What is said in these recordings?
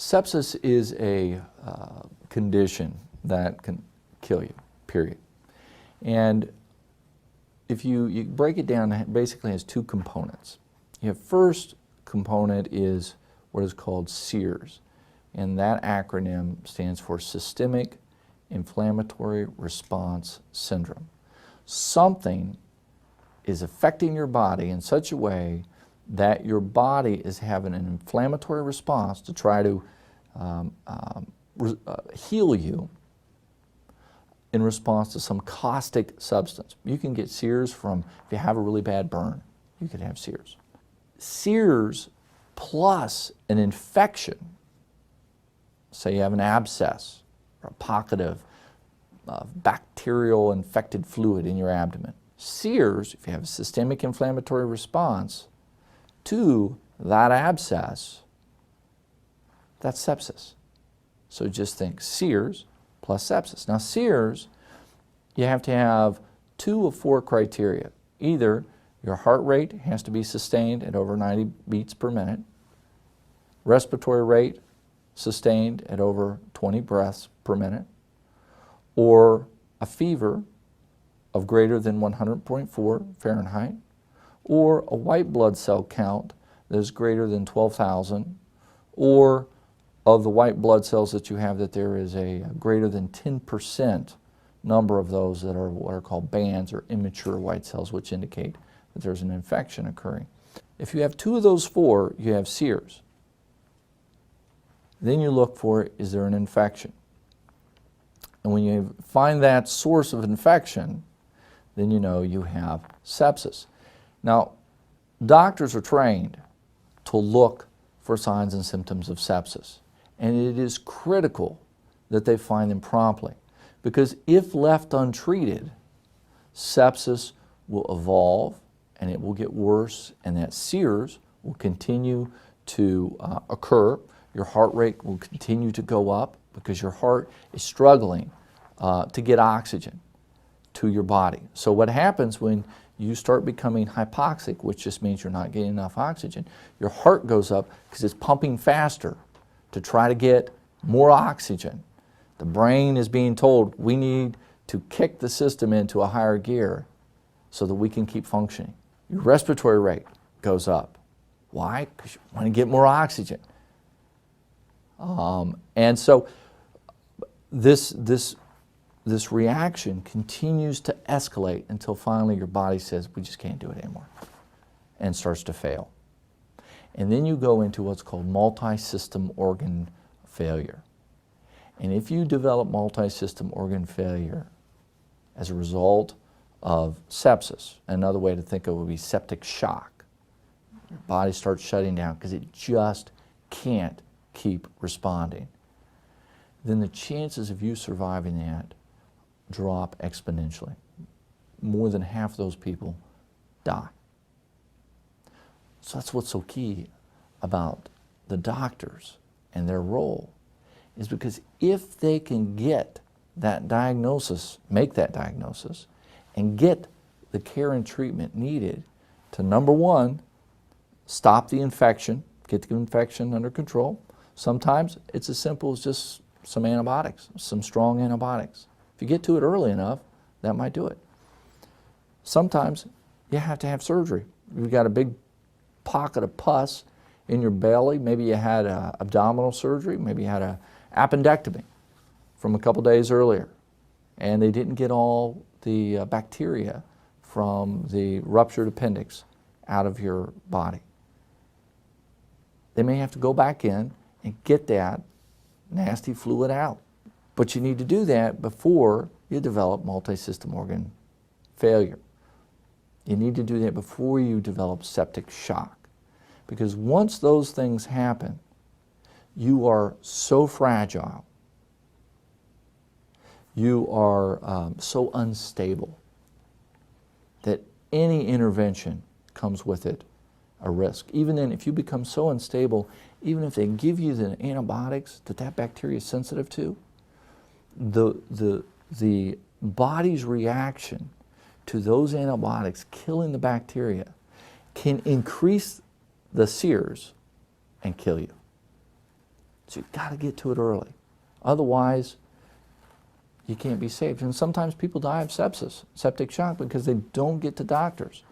Sepsis is a condition that can kill you, period. And if you break it down, it basically has two components. Your first component is what is called SIRS, and that acronym stands for Systemic Inflammatory Response Syndrome. Something is affecting your body in such a way that your body is having an inflammatory response to try to heal you in response to some caustic substance. You can get SIRS from, if you have a really bad burn, you could have SIRS. SIRS plus an infection, say you have an abscess or a pocket of bacterial infected fluid in your abdomen. SIRS, if you have a systemic inflammatory response to that abscess, that's sepsis. So just think SIRS plus sepsis. Now SIRS, you have to have 2 of 4 criteria. Either your heart rate has to be sustained at over 90 beats per minute, respiratory rate sustained at over 20 breaths per minute, or a fever of greater than 100.4 Fahrenheit, or a white blood cell count that is greater than 12,000, or of the white blood cells that you have that there is a greater than 10% number of those that are what are called bands or immature white cells, which indicate that there's an infection occurring. If you have 2 of those 4, you have SIRS. Then you look for, is there an infection? And when you find that source of infection, then you know you have sepsis. Now, doctors are trained to look for signs and symptoms of sepsis, and it is critical that they find them promptly, because if left untreated, sepsis will evolve and it will get worse, and that SIRS will continue to occur. Your heart rate will continue to go up because your heart is struggling to get oxygen to your body. So what happens when you start becoming hypoxic, which just means you're not getting enough oxygen, your heart goes up because it's pumping faster to try to get more oxygen. The brain is being told we need to kick the system into a higher gear so that we can keep functioning. Your respiratory rate goes up. Why? Because you want to get more oxygen. And so this reaction continues to escalate until finally your body says, we just can't do it anymore, and starts to fail. And then you go into what's called multi-system organ failure. And if you develop multi-system organ failure as a result of sepsis, another way to think of it would be septic shock. Your body starts shutting down because it just can't keep responding. Then the chances of you surviving that drop exponentially. More than half those people die. So that's what's so key about the doctors and their role, is because if they can get that diagnosis, make that diagnosis, and get the care and treatment needed to, number one, stop the infection, get the infection under control. Sometimes it's as simple as just some antibiotics, some strong antibiotics. If you get to it early enough, that might do it. Sometimes you have to have surgery. You've got a big pocket of pus in your belly. Maybe you had abdominal surgery. Maybe you had an appendectomy from a couple days earlier, and they didn't get all the bacteria from the ruptured appendix out of your body. They may have to go back in and get that nasty fluid out. But you need to do that before you develop multi-system organ failure. You need to do that before you develop septic shock. Because once those things happen, you are so fragile, you are so unstable, that any intervention comes with it a risk. Even then, if you become so unstable, even if they give you the antibiotics that bacteria is sensitive to, the body's reaction to those antibiotics killing the bacteria can increase the SIRS and kill you. So you've got to get to it early. Otherwise, you can't be saved. And sometimes people die of sepsis, septic shock, because they don't get to doctors.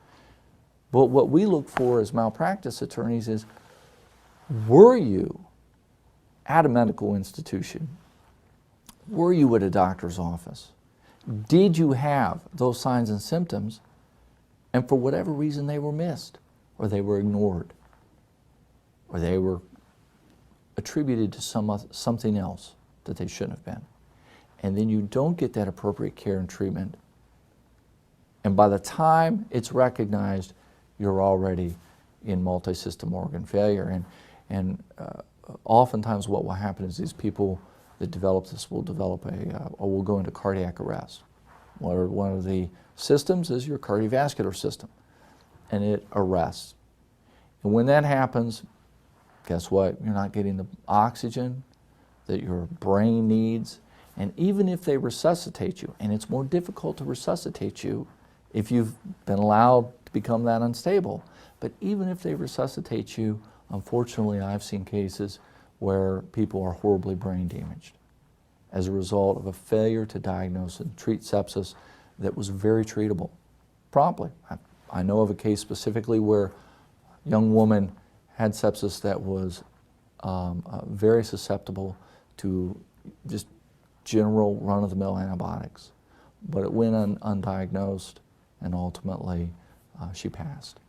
But what we look for as malpractice attorneys is, were you at a medical institution? Were you at a doctor's office? Did you have those signs and symptoms, and for whatever reason they were missed, or they were ignored, or they were attributed to something else that they shouldn't have been? And then you don't get that appropriate care and treatment, and by the time it's recognized, you're already in multi-system organ failure. And oftentimes what will happen is these people that develop this will develop or will go into cardiac arrest. One of the systems is your cardiovascular system, and it arrests. And when that happens, guess what? You're not getting the oxygen that your brain needs. And even if they resuscitate you, and it's more difficult to resuscitate you if you've been allowed to become that unstable, but even if they resuscitate you, unfortunately, I've seen cases where people are horribly brain damaged as a result of a failure to diagnose and treat sepsis that was very treatable promptly. I know of a case specifically where a young woman had sepsis that was very susceptible to just general run-of-the-mill antibiotics, but it went undiagnosed, and ultimately she passed.